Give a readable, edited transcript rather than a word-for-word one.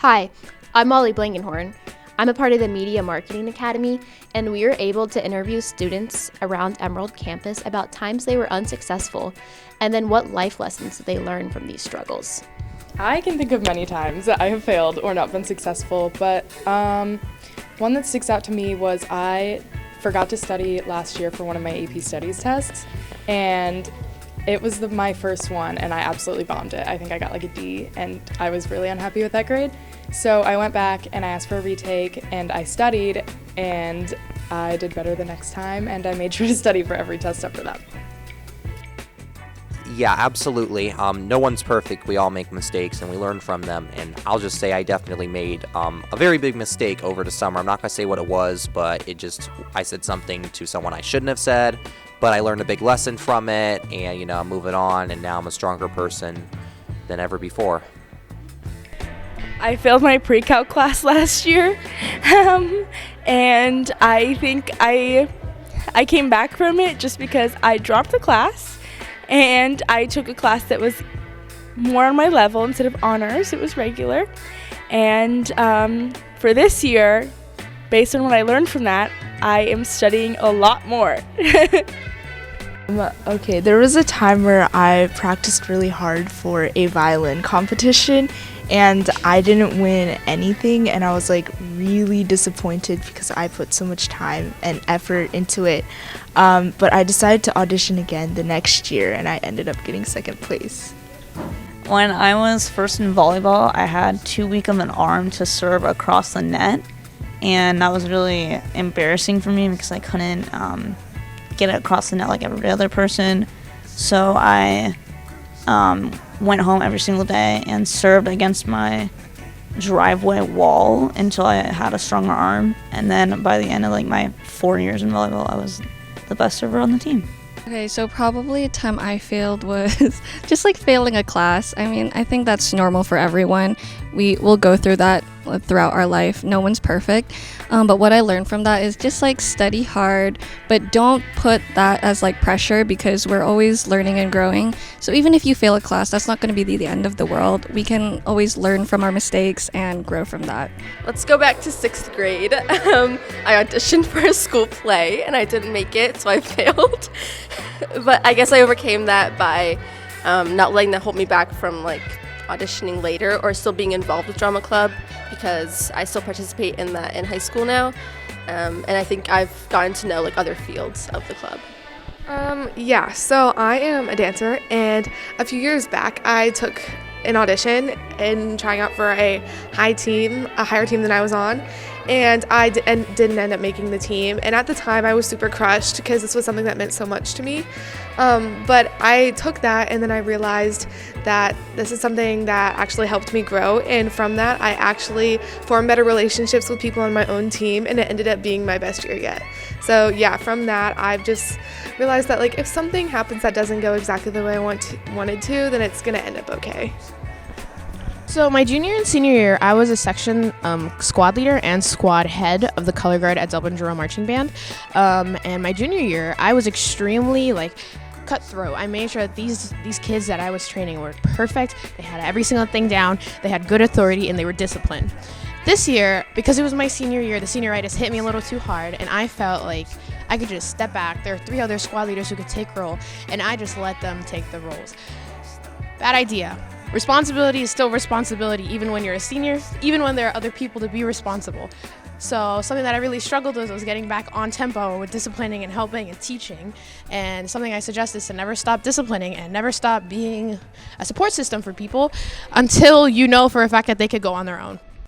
Hi, I'm Molly Blankenhorn. I'm a part of the Media Marketing Academy, and we were able to interview students around Emerald campus about times they were unsuccessful and then what life lessons they learned from these struggles. I can think of many times that I have failed or not been successful, but one that sticks out to me was I forgot to study last year for one of my AP Studies tests, and it was my first one, and I absolutely bombed it. I think I got like a D, and I was really unhappy with that grade. So I went back and I asked for a retake, and I studied, and I did better the next time, and I made sure to study for every test after that. Yeah, absolutely. No one's perfect. We all make mistakes and we learn from them. And I'll just say I definitely made a very big mistake over the summer. I'm not going to say what it was, but I said something to someone I shouldn't have said, but I learned a big lesson from it, and, I'm moving on, and now I'm a stronger person than ever before. I failed my pre-calc class last year, and I think I came back from it just because I dropped the class. And I took a class that was more on my level instead of honors. It was regular. And for this year, based on what I learned from that, I am studying a lot more. Okay, there was a time where I practiced really hard for a violin competition, and I didn't win anything, and I was really disappointed because I put so much time and effort into it. But I decided to audition again the next year, and I ended up getting second place. When I was first in volleyball, I had too weak of an arm to serve across the net, and that was really embarrassing for me because I couldn't get it across the net like every other person. So I went home every single day and served against my driveway wall until I had a stronger arm. And then by the end of my 4 years in volleyball, I was the best server on the team. Okay, so probably a time I failed was just failing a class. I mean, I think that's normal for everyone. We will go through that throughout our life. No one's perfect. But what I learned from that is just study hard, but don't put that as pressure because we're always learning and growing. So even if you fail a class, that's not going to be the end of the world. We can always learn from our mistakes and grow from that. Let's go back to 6th grade. I auditioned for a school play and I didn't make it, so I failed. But I guess I overcame that by not letting that hold me back from auditioning later or still being involved with drama club, because I still participate in that in high school now, and I think I've gotten to know other fields of the club. Yeah, so I am a dancer, and a few years back I took an audition and trying out for a higher team than I was on, and I didn't end up making the team. And at the time I was super crushed because this was something that meant so much to me, but I took that and then I realized that this is something that actually helped me grow, and from that I actually formed better relationships with people on my own team, and it ended up being my best year yet. So yeah, from that I've just realized that if something happens that doesn't go exactly the way I wanted to, then it's gonna end up okay. So my junior and senior year, I was a section squad leader and squad head of the color guard at Dublin City Marching Band. And my junior year, I was extremely cutthroat. I made sure that these kids that I was training were perfect. They had every single thing down. They had good authority and they were disciplined. This year, because it was my senior year, the senioritis hit me a little too hard, and I felt like I could just step back. There are 3 other squad leaders who could take role, and I just let them take the roles. Bad idea. Responsibility is still responsibility, even when you're a senior, even when there are other people to be responsible. So something that I really struggled with was getting back on tempo with disciplining and helping and teaching. And something I suggest is to never stop disciplining and never stop being a support system for people until you know for a fact that they could go on their own.